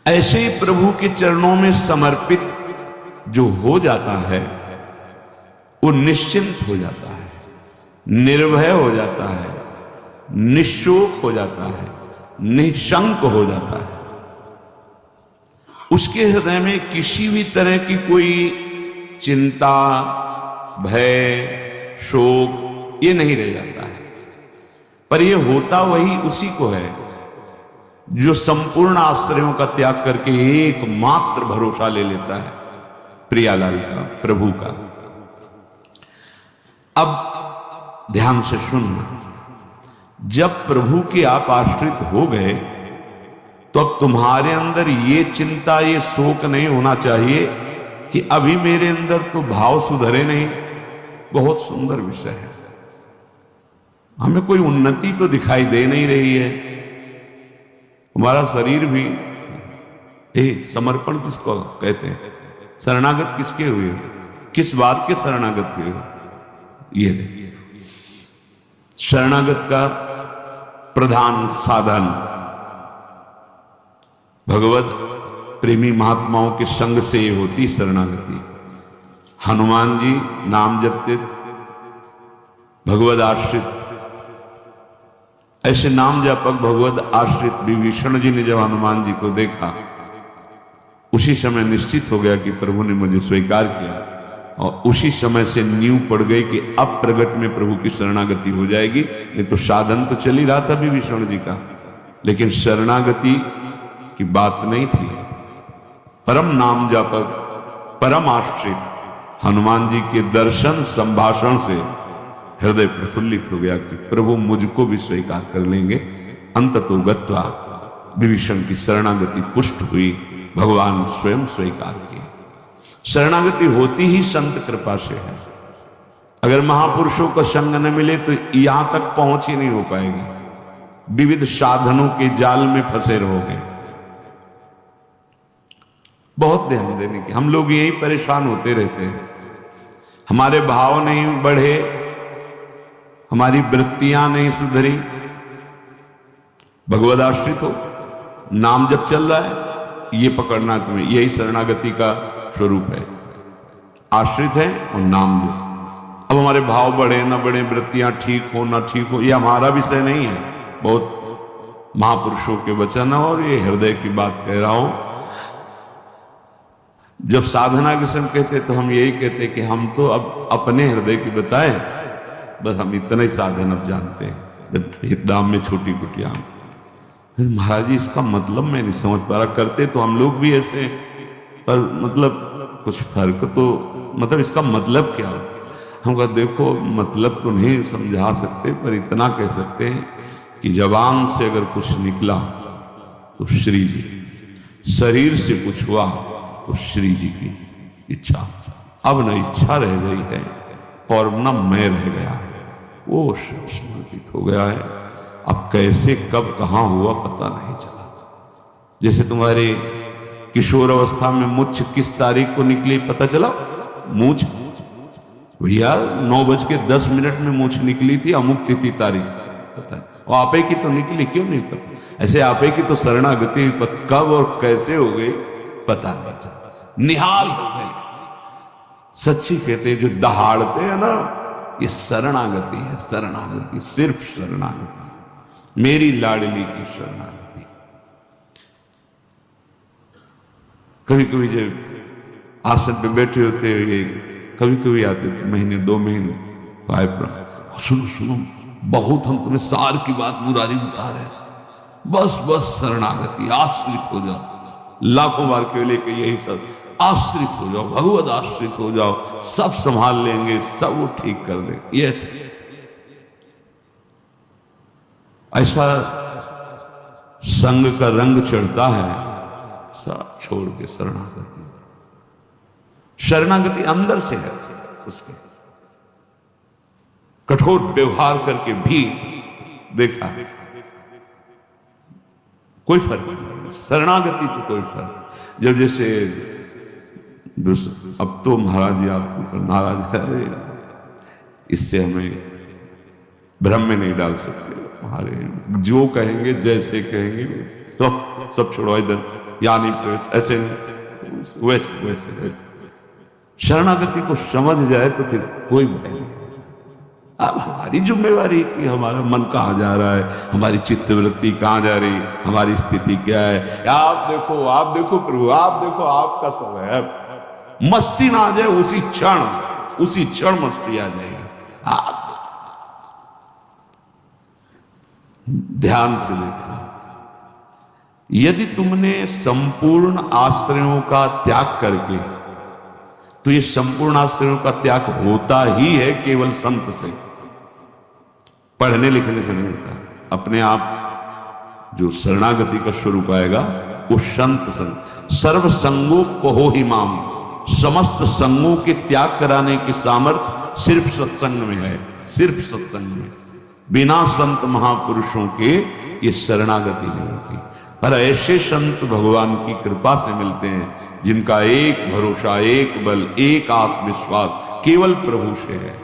ऐसे ही प्रभु के चरणों में समर्पित जो हो जाता है वो निश्चिंत हो जाता है, निर्भय हो जाता है, निशोक हो जाता है, निशंक हो जाता है। उसके हृदय में किसी भी तरह की कोई चिंता, भय, शोक ये नहीं रह जाता है। पर ये होता वही उसी को है जो संपूर्ण आश्रयों का त्याग करके एकमात्र भरोसा ले लेता है प्रियालाल का, प्रभु का। अब ध्यान से सुनना, जब प्रभु के आप आश्रित हो गए तो अब तुम्हारे अंदर ये चिंता, ये शोक नहीं होना चाहिए कि अभी मेरे अंदर तो भाव सुधरे नहीं। बहुत सुंदर विषय है, हमें कोई उन्नति तो दिखाई दे नहीं रही है। हमारा शरीर भी समर्पण किसको कहते हैं, शरणागत किसके हुए, किस बात के शरणागत हुए? ये देखिए, शरणागत का प्रधान साधन भगवत प्रेमी महात्माओं के संग से ये होती शरणागति। हनुमान जी नाम जपते, भगवत आश्रित, ऐसे नाम जापक भगवत आश्रित विभीषण जी ने जब हनुमान जी को देखा, उसी समय निश्चित हो गया कि प्रभु ने मुझे स्वीकार किया, और उसी समय से नींव पड़ गई कि अब प्रगट में प्रभु की शरणागति हो जाएगी। नहीं तो साधन तो चल ही रहा था विभीषण जी का, लेकिन शरणागति की बात नहीं थी। परम नाम जापक, परम आश्रित हनुमान जी के दर्शन संभाषण से हृदय प्रफुल्लित हो गया कि प्रभु मुझको भी स्वीकार कर लेंगे। अंततो गत्वा विभीषण की शरणागति पुष्ट हुई, भगवान स्वयं स्वीकार किए। शरणागति होती ही संत कृपा से है। अगर महापुरुषों का संग न मिले तो यहां तक पहुंच ही नहीं हो पाएगी, विविध साधनों के जाल में फंसे रहोगे। बहुत ध्यान देने की, हम लोग यही परेशान होते रहते हैं। हमारे भाव नहीं बढ़े, हमारी वृत्तियां नहीं सुधरी। भगवद आश्रित हो, नाम जब चल रहा है ये पकड़ना तुम्हें, यही शरणागति का स्वरूप है। आश्रित है और नाम लो। अब हमारे भाव बढ़े ना बढ़े, वृत्तियां ठीक हो ना ठीक हो, ये हमारा विषय नहीं है। बहुत महापुरुषों के वचन और ये हृदय की बात कह रहा हूं। जब साधना के समय कहते तो हम यही कहते कि हम तो अब अपने हृदय की बताए, बस हम इतना ही साधन अब जानते हैं, दाम में छोटी कुटिया। महाराज जी इसका मतलब मैं नहीं समझ पा रहा, करते तो हम लोग भी ऐसे, पर मतलब कुछ फर्क तो, मतलब इसका मतलब क्या? हम कहा देखो मतलब तो नहीं समझा सकते, पर इतना कह सकते हैं कि जबान से अगर कुछ निकला तो श्री जी, शरीर से कुछ हुआ तो श्री जी की इच्छा। अब न इच्छा रह गई है और न मैं रह गया है, वो समर्पित हो गया है। अब कैसे कब कहां हुआ पता नहीं चला। जैसे तुम्हारे किशोर अवस्था में मुछ किस तारीख को निकली पता चला? मूछ भैया 9:10 में मूछ निकली थी, अमुक तिथि तारीख पता है। और आपे की तो निकली, क्यों नहीं पता? ऐसे आपे की तो शरणागति कब और कैसे हो गई पता नहीं चला, निहाल हो गई। सच्ची कहते जो दहाड़ते हैं ना, ये शरणागति है। शरणागति, सिर्फ शरणागति, मेरी लाडली की शरणागति। कभी कभी जब आसन पे बैठे होते हुए कभी कभी आते थे, महीने 2 महीने तो आए, सुनो सुनो बहुत हम तुम्हें सार की बात मुरारी बता रहे, बस बस शरणागति, आश्रित हो जाओ। लाखों बार केवल के यही सब, आश्रित हो जाओ, भगवद आश्रित हो जाओ, सब संभाल लेंगे, सब वो ठीक कर देंगे। ये ऐसा संग का रंग चढ़ता है, सब छोड़ के शरणागति। शरणागति अंदर से है उसके। कठोर व्यवहार करके भी देखा कोई फर्क नहीं, शरणागति पे कोई फर्क। जब जैसे अब तो महाराज जी आपके ऊपर नाराज है, इससे हमें भ्रम में नहीं डाल सकते। हमारे जो कहेंगे जैसे कहेंगे, तो सब छोड़ो इधर, यानी प्रवेश, ऐसे नहीं, वैसे वैसे वैसे शरणागति को समझ जाए तो फिर कोई भय नहीं। अब हमारी जिम्मेवारी कि हमारा मन कहाँ जा रहा है, हमारी चित्तवृत्ति कहाँ जा रही, हमारी स्थिति क्या है। आप देखो प्रभु, आप देखो, आपका समय है। मस्ती ना आ जाए उसी क्षण मस्ती आ जाएगी। आप ध्यान से देखो, यदि तुमने संपूर्ण आश्रयों का त्याग करके, तो ये संपूर्ण आश्रयों का त्याग होता ही है केवल संत से, पढ़ने लिखने से नहीं होता। अपने आप जो शरणागति का स्वरूप आएगा वो संत संग। सर्व संगों कहो ही माम, समस्त संगों के त्याग कराने की सामर्थ्य सिर्फ सत्संग में है, सिर्फ सत्संग में। बिना संत महापुरुषों के ये शरणागति नहीं होती। पर ऐसे संत भगवान की कृपा से मिलते हैं जिनका एक भरोसा, एक बल, एक आस विश्वास केवल प्रभु से है।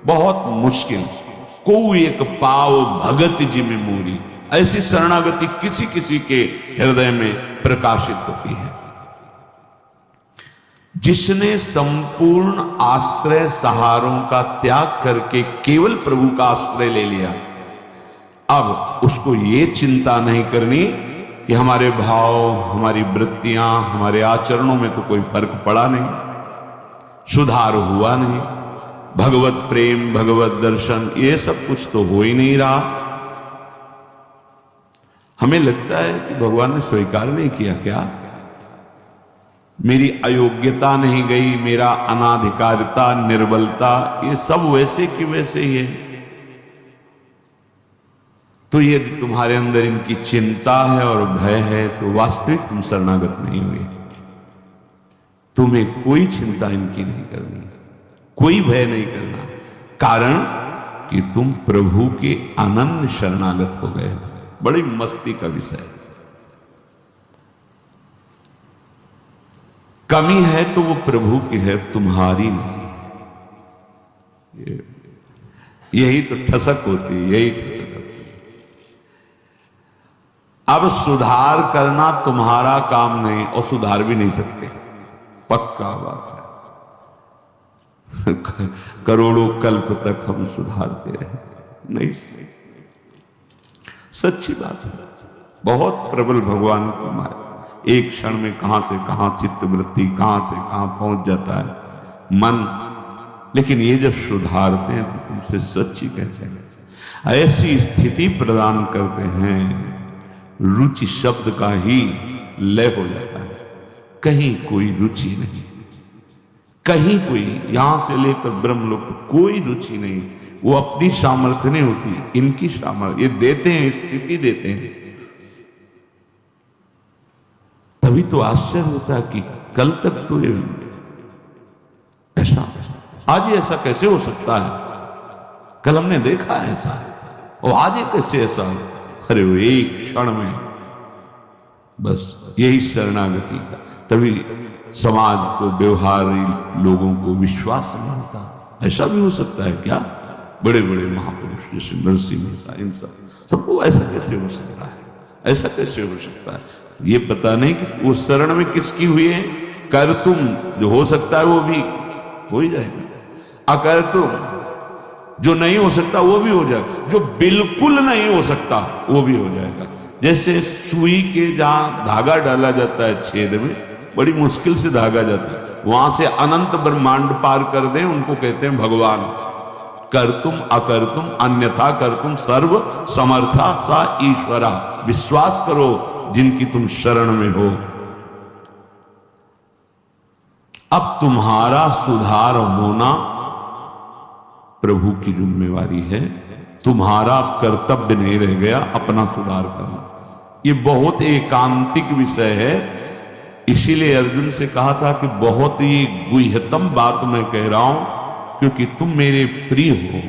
बहुत मुश्किल को एक पाव भगत जी में मोरी, ऐसी शरणागति किसी किसी के हृदय में प्रकाशित होती है। जिसने संपूर्ण आश्रय सहारों का त्याग करके केवल प्रभु का आश्रय ले लिया, अब उसको ये चिंता नहीं करनी कि हमारे भाव, हमारी वृत्तियां, हमारे आचरणों में तो कोई फर्क पड़ा नहीं, सुधार हुआ नहीं, भगवत प्रेम, भगवत दर्शन, ये सब कुछ तो हो ही नहीं रहा। हमें लगता है कि भगवान ने स्वीकार नहीं किया क्या, मेरी अयोग्यता नहीं गई, मेरा अनाधिकारिता, निर्बलता, ये सब वैसे की वैसे ही है। तो यदि तुम्हारे अंदर इनकी चिंता है और भय है तो वास्तविक तुम शरणागत नहीं हुए। तुम्हें कोई चिंता इनकी नहीं करनी, कोई भय नहीं करना, कारण कि तुम प्रभु के अनन्य शरणागत हो गए। बड़ी मस्ती का विषय। कमी है तो वो प्रभु की है, तुम्हारी नहीं। यही तो ठसक होती है, यही ठसक होती है। अब सुधार करना तुम्हारा काम नहीं, और सुधार भी नहीं सकते, पक्का बात है। करोड़ों कल्प तक हम सुधारते रहे, नहीं, सच्ची बात है। बहुत प्रबल भगवान की माया, एक क्षण में कहां से कहां चित्तवृत्ति, कहां से कहां पहुंच जाता है मन। लेकिन ये जब सुधारते हैं तो तुमसे सच्ची कहते हैं, ऐसी स्थिति प्रदान करते हैं, रुचि शब्द का ही लय हो जाता है। कहीं कोई रुचि नहीं, कहीं कोई, यहां से लेकर ब्रह्मलोक कोई रुचि नहीं। वो अपनी सामर्थ्य नहीं होती, इनकी सामर्थ्य। ये देते हैं, स्थिति देते हैं। तभी तो आश्चर्य होता है कि कल तक तो ये ऐसा, आज ये ऐसा कैसे हो सकता है। कल हमने देखा है ऐसा, और आज ये कैसे ऐसा। अरे वो एक क्षण में, बस यही शरणागति का। तभी समाज को, व्यवहारी लोगों को विश्वास नहीं होता। ऐसा भी हो सकता है क्या, बड़े बड़े महापुरुष जैसे नरसिंह मेहता, इन सबको ऐसा कैसे हो सकता है, ऐसा कैसे हो सकता है। ये पता नहीं कि वो शरण में किसकी हुई है। कर तुम जो हो सकता है वो भी हो ही जाएगा, अकर तुम जो नहीं हो सकता वो भी हो जाएगा, जो बिल्कुल नहीं हो सकता वो भी हो जाएगा। जैसे सुई के जहां धागा डाला जाता है छेद में, बड़ी मुश्किल से धागा जाता है, वहां से अनंत ब्रह्मांड पार कर दें, उनको कहते हैं भगवान। कर तुम अकर तुम अन्यथा कर तुम सर्व समर्था सा ईश्वरा। विश्वास करो जिनकी तुम शरण में हो। अब तुम्हारा सुधार होना प्रभु की जिम्मेवारी है, तुम्हारा कर्तव्य नहीं रह गया अपना सुधार करना। ये बहुत एकांतिक विषय है। इसीलिए अर्जुन से कहा था कि बहुत ही गुह्यतम बात मैं कह रहा हूं, क्योंकि तुम मेरे प्रिय हो।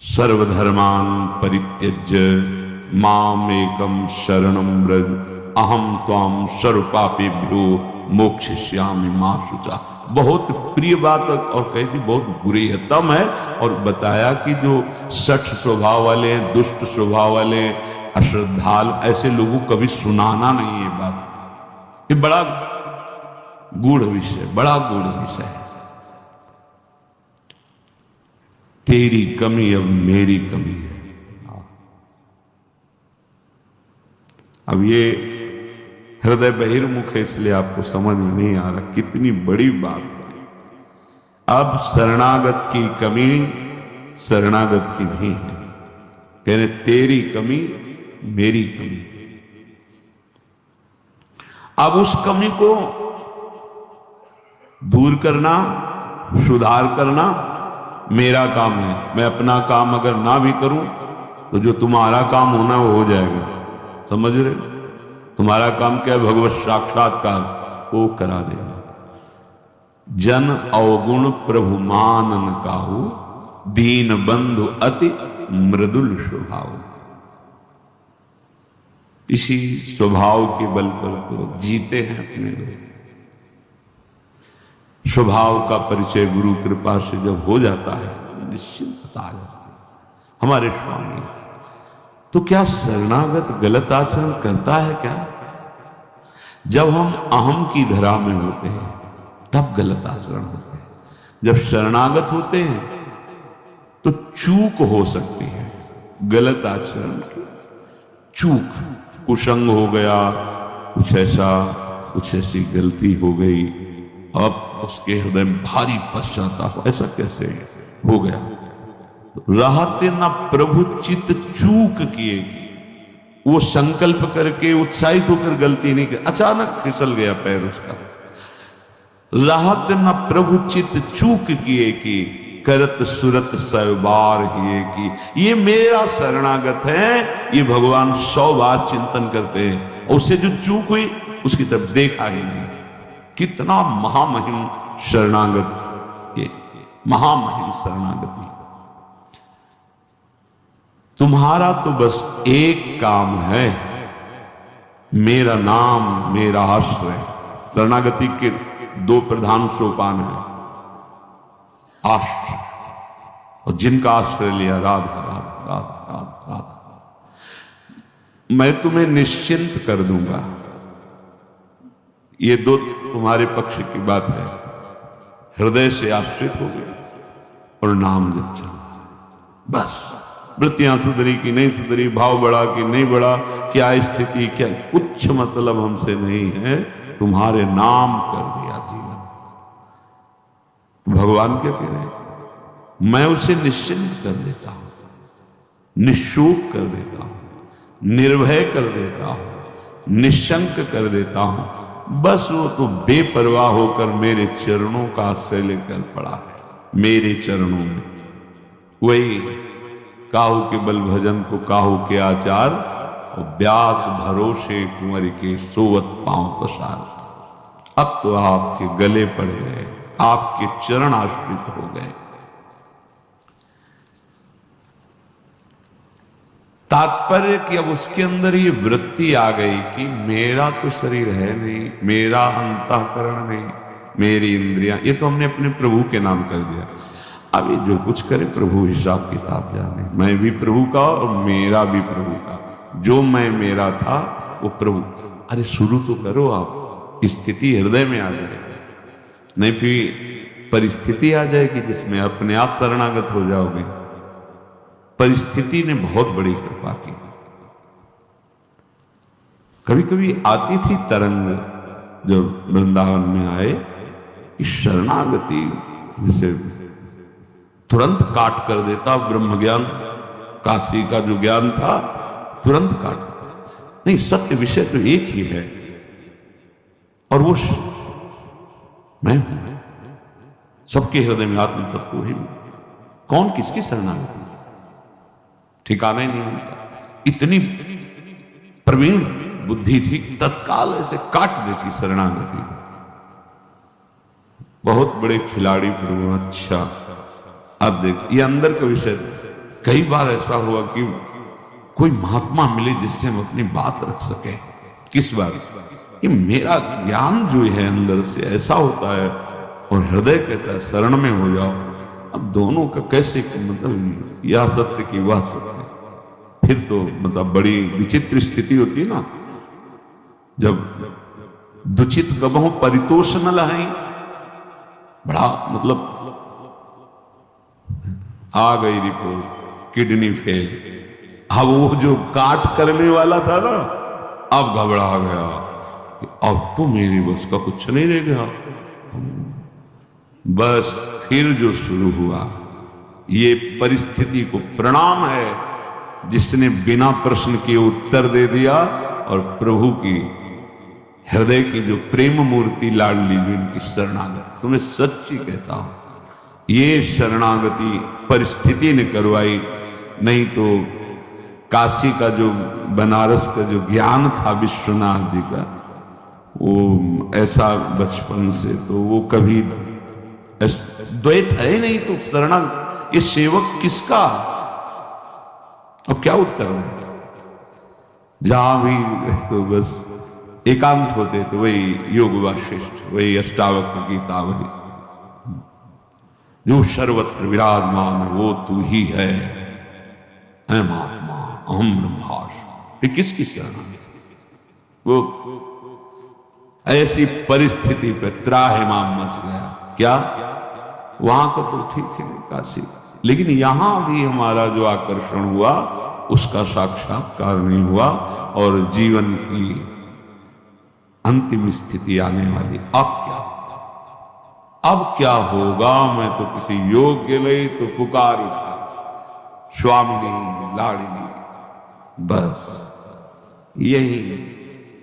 सर्वधर्मान परित्यज्य माम एकम शरणम व्रज अहम त्वाम सर्वपापेभ्यो मोक्षयिष्यामि मा शुचा। बहुत प्रिय बात, और कही थी बहुत गुह्यतम है। और बताया कि जो सठ स्वभाव वाले, दुष्ट स्वभाव वाले, अश्रद्धालु, ऐसे लोगों को कभी सुनाना नहीं है बात। ये बड़ा गूढ़ विषय, बड़ा गूढ़ विषय है। तेरी कमी अब मेरी कमी है। अब ये हृदय बहिर्मुख है, इसलिए आपको समझ में नहीं आ रहा कितनी बड़ी बात है। अब शरणागत की कमी शरणागत की नहीं है, कहने तेरी कमी मेरी कमी। अब उस कमी को दूर करना, सुधार करना मेरा काम है। मैं अपना काम अगर ना भी करूं तो जो तुम्हारा काम होना वो हो जाएगा। समझ रहे? तुम्हारा काम क्या है? भगवत साक्षात्कार वो करा देगा। जन अवगुण प्रभु मानन काहू, दीन बंधु अति मृदुल स्वभाव। इसी स्वभाव के बल पर तो जीते हैं अपने लोग। स्वभाव का परिचय गुरु कृपा से जब हो जाता है निश्चिंतता आ जाती है। हमारे स्वामी तो क्या शरणागत गलत आचरण करता है क्या? जब हम अहम की धरा में होते हैं तब गलत आचरण होते हैं। जब शरणागत होते हैं तो चूक हो सकती है, गलत आचरण की चूक, कुसंग हो गया, कुछ ऐसी गलती हो गई, अब उसके हृदय में भारी पश्चाताप, ऐसा कैसे हो गया? रहते न प्रभु चित चूक किए, वो संकल्प करके उत्साहित होकर गलती नहीं की, अचानक फिसल गया पैर उसका। रहत न प्रभु चित चूक किए की, करत सुरत सैबार ही की। ये मेरा शरणागत है, ये भगवान 100 बार चिंतन करते हैं और उससे जो चूक हुई उसकी तरफ देखा ही नहीं। कितना महामहिम शरणागत, ये महामहिम शरणागति। तुम्हारा तो बस एक काम है, मेरा नाम मेरा आश्रय। शरणागति के 2 प्रधान सोपान हैं, आश्रय और जिनका आश्रय लिया राधा राधा राधा राधा राधा, मैं तुम्हें निश्चिंत कर दूंगा। ये 2 तुम्हारे पक्ष की बात है। हृदय से आश्रित हो गए और नाम जप चल रहा है, बस। वृत्तियां सुधरी कि नहीं सुधरी, भाव बढ़ा कि नहीं बढ़ा, क्या स्थिति, क्या, कुछ मतलब हमसे नहीं है। तुम्हारे नाम कर दिया जीवन। भगवान क्या कह रहे हैं? मैं उसे निश्चिंत कर देता हूं, निशोक कर देता हूं, निर्भय कर देता हूं, निशंक कर देता हूं। बस वो तो बेपरवाह होकर मेरे चरणों का आश्रय लेकर पड़ा है, मेरे चरणों में। वही काहू के बल भजन को काहू के आचार, और व्यास भरोसे कुंवर के सोवत पांव पसार। अब तो आपके गले पड़ गए, आपके चरण आश्रित हो गए। तात्पर्य कि अब उसके अंदर ये वृत्ति आ गई कि मेरा तो शरीर है नहीं, मेरा अंतःकरण नहीं, मेरी इंद्रियां, ये तो हमने अपने प्रभु के नाम कर दिया। अब ये जो कुछ करे प्रभु हिसाब किताब जाने। मैं भी प्रभु का और मेरा भी प्रभु का। जो मैं मेरा था वो प्रभु। अरे शुरू तो करो आप, स्थिति हृदय में आ जाएगी, नहीं फिर परिस्थिति आ जाएगी जिसमें अपने आप शरणागत हो जाओगे। परिस्थिति ने बहुत बड़ी कृपा की। कभी कभी आती थी तरंग जब वृंदावन में आए कि शरणागति जैसे तुरंत काट कर देता। ब्रह्म ज्ञान, काशी का जो ज्ञान था तुरंत काट। नहीं, सत्य विषय तो एक ही है और वो मैं हूं। सबके हृदय में आत्म तत्व ही। कौन किसकी शरणागति, ठिकाना ही नहीं मिलता। इतनी प्रवीण बुद्धि थी, तत्काल ऐसे काट देती शरणागति। बहुत बड़े खिलाड़ी प्रभु। अच्छा, अब देख, ये अंदर का विषय। कई बार ऐसा हुआ कि कोई महात्मा मिले जिससे हम अपनी बात रख सके। किस बार? कि मेरा ज्ञान जो है अंदर से ऐसा होता है और हृदय कहता है शरण में हो जाओ। अब दोनों का कैसे, मतलब यह सत्य की वह सत्य, फिर तो मतलब बड़ी विचित्र स्थिति होती है ना, जब दुचित गबहों परितोष न लहाई, बड़ा मतलब आ गई रिपोर्ट किडनी फेल। अब वो जो काट करने वाला था ना, अब घबरा गया कि अब तो मेरी बस का कुछ नहीं रह गया। बस फिर जो शुरू हुआ, ये परिस्थिति को प्रणाम है जिसने बिना प्रश्न के उत्तर दे दिया, और प्रभु की हृदय की जो प्रेम मूर्ति लाडली जो इनकी शरणागति, तुम्हें सच्ची कहता हूं, ये शरणागति परिस्थिति ने करवाई, नहीं तो काशी का जो बनारस का जो ज्ञान था विश्वनाथ जी का, वो ऐसा बचपन से तो वो कभी द्वैत है नहीं, तो शरणा ये सेवक किसका, अब क्या उत्तर दें। जहां भी तो बस एकांत होते थे, वही योग वाशिष्ठ, वही अष्टावक्र गीता, वही जो सर्वत्र विराजमान वो तू ही है, अहम आत्मा अहम ब्रह्मास्मि। ये किसकी शरण है? वो ऐसी परिस्थिति पे त्राहिमाम मच गया। क्या वहां का तो ठीक है काशी, लेकिन यहां भी हमारा जो आकर्षण हुआ उसका साक्षात्कार नहीं हुआ, और जीवन की अंतिम स्थिति आने वाली। अब क्या होगा? मैं तो किसी योग के लिए तो पुकार उठा, स्वामिनी लाड़िनी, बस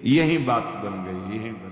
यही बात बन गई, यही बन